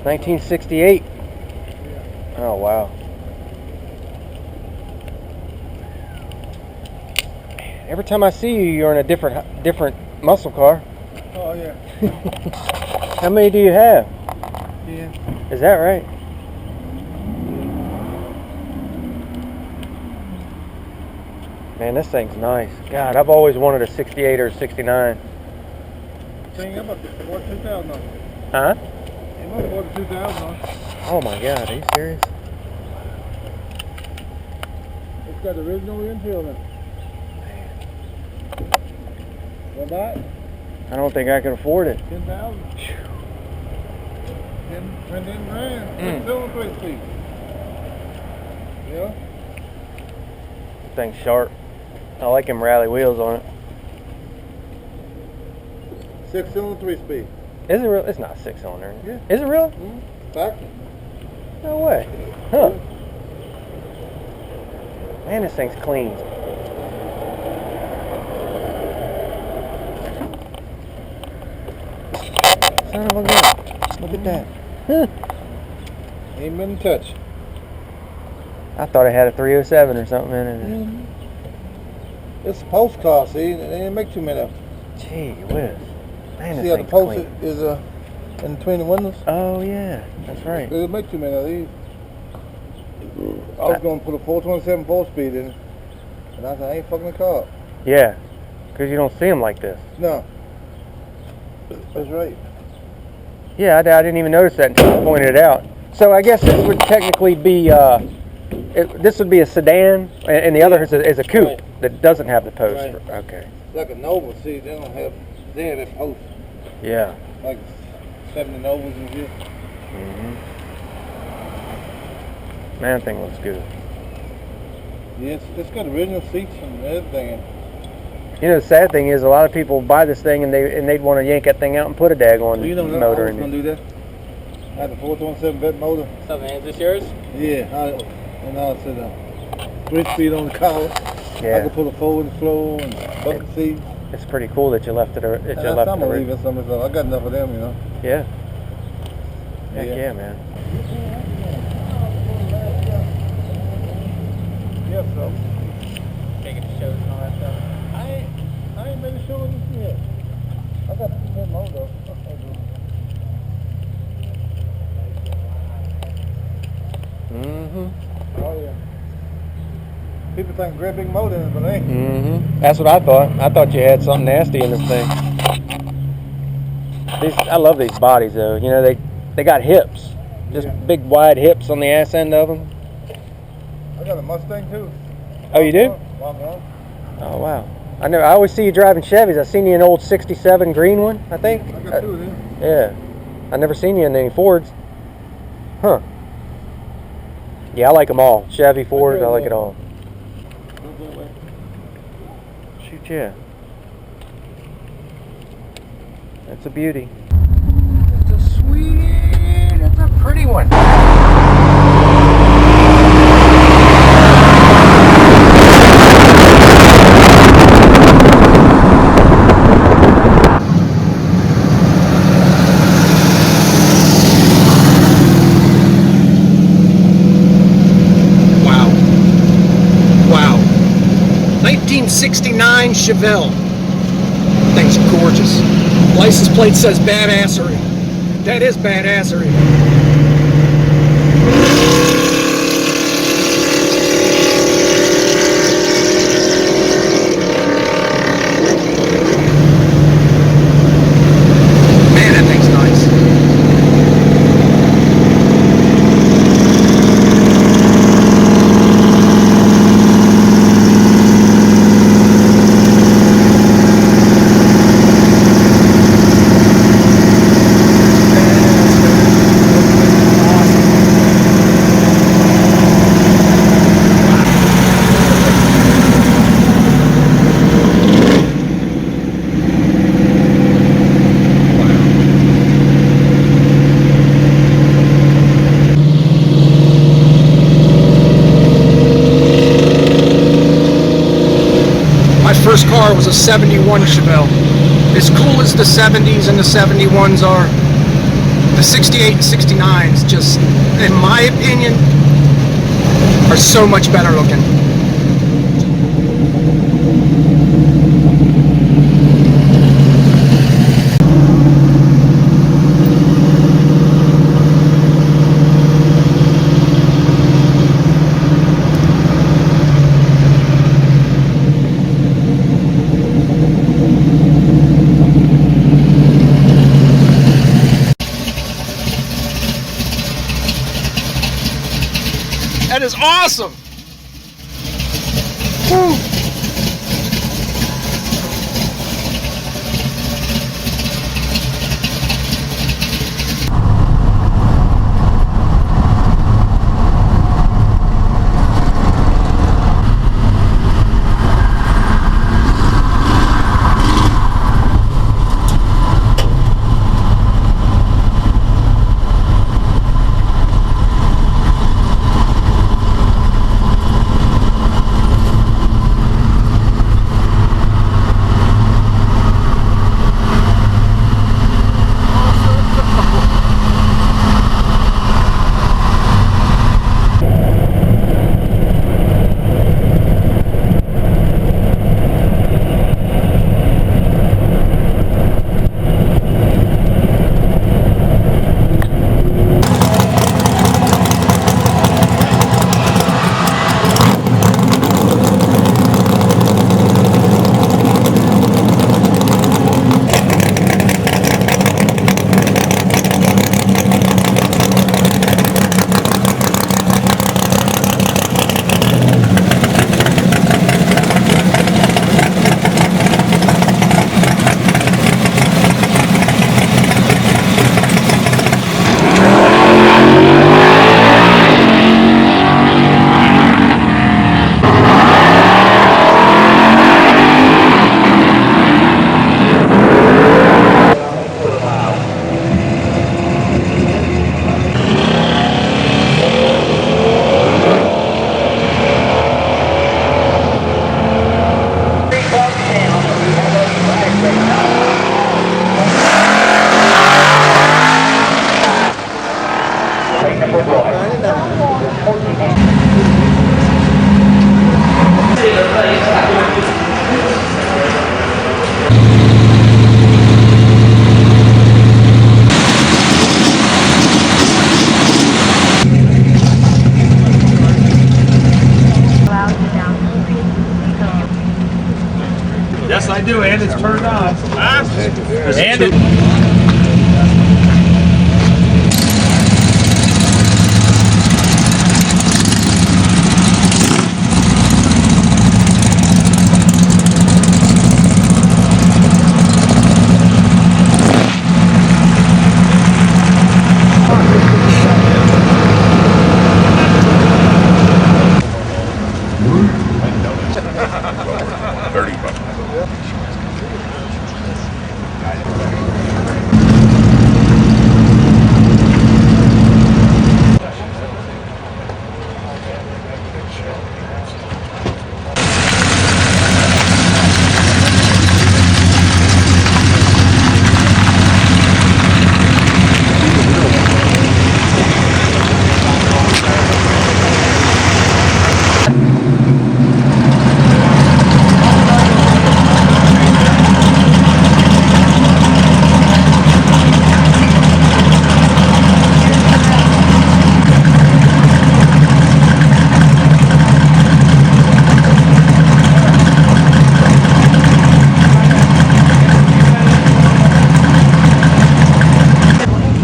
1968. Oh wow. Every time I see you, you're in a different muscle car. Oh yeah. How many do you have? Yeah. Is that right? Man, this thing's nice. God, I've always wanted a 68 or a 69. Thing about 2,000 on. Huh? It must have bought 2,000 on. Oh my God, are you serious? It's got the original infield in it. What about it? I don't think I can afford it. 10,000. 10 grand. Still a 3-speed. Yeah. This thing's sharp. I like them rally wheels on it. 6-cylinder 3-speed. Is it real? It's not 6-cylinder. Yeah. Is it real? Factory. No way. Huh. Man, this thing's clean. Son of a gun. Look at that. Huh. Ain't been touched. I thought it had a 307 or something in it. It's a post car, see? They didn't make too many of them. Gee whiz. Man, See this how the thing's post clean. is in between the windows? Oh, yeah. That's right. They didn't make too many of these. I was going to put a 427 4-speed in it. And I said, I ain't fucking the car up. Yeah. Because you don't see them like this. No. That's right. Yeah, I didn't even notice that until you pointed it out. So I guess this would technically be, this would be a sedan, and the other is a coupe Right. that doesn't have the post. Right. Okay. Like a Nova, see, they don't have, they have that post. Yeah. Like 70 Novas and shit. Mm-hmm. Man, that thing looks good. Yeah, it's got original seats and everything in it. You know, the sad thing is a lot of people buy this thing and they'd want to yank that thing out and put a daggone Well, you know, motor I was in going it. to do that. I had the 427 vet motor. What's up, man? Is this yours? Yeah, and I said 3-speed on the collar. Yeah. I could put a forward and flow and bucket seats. It's pretty cool that you left it. That you And left I'm it. gonna leave it some of them. I got enough of them, you know. Yeah. Heck Yeah. yeah, man. Yes, so. Taking the shows and all that stuff. I ain't been to show this yet. I got 2 more though. Mm-hmm. Oh yeah. People think great big motor in it, but they ain't. Mm-hmm. That's what I thought. I thought you had something nasty in this thing. I love these bodies though. You know, they got hips. Just big wide hips on the ass end of them. I got a Mustang too. Oh, you do? Walk on. Oh wow. I always see you driving Chevys. I seen you in an old '67 green one, I think. I got 2 of them. Yeah. I never seen you in any Fords. Huh. Yeah, I like them all. Chevy, Ford, I like it all. Shoot, yeah. That's a beauty. It's a sweet, it's a pretty one. Wow. 1969 Chevelle. Thing's gorgeous. License plate says badassery. That is badassery. Man, that thing's nice. First car was a 71 Chevelle. As cool as the 70s and the 71s are, the 68 and 69s just, in my opinion, are so much better looking. That is awesome! Woo. Yes, I do, and it's turned on. And it.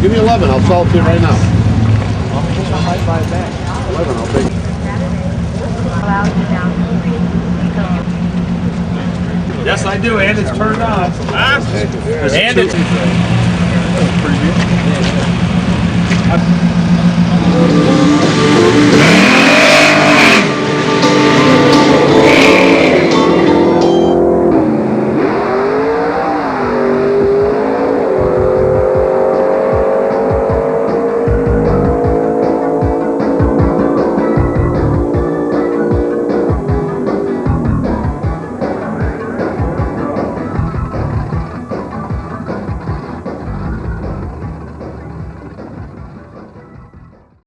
Give me 11, I'll sell it to you right now. I might buy it back. 11, I'll take it. Yes, I do, and it's turned on. And it's.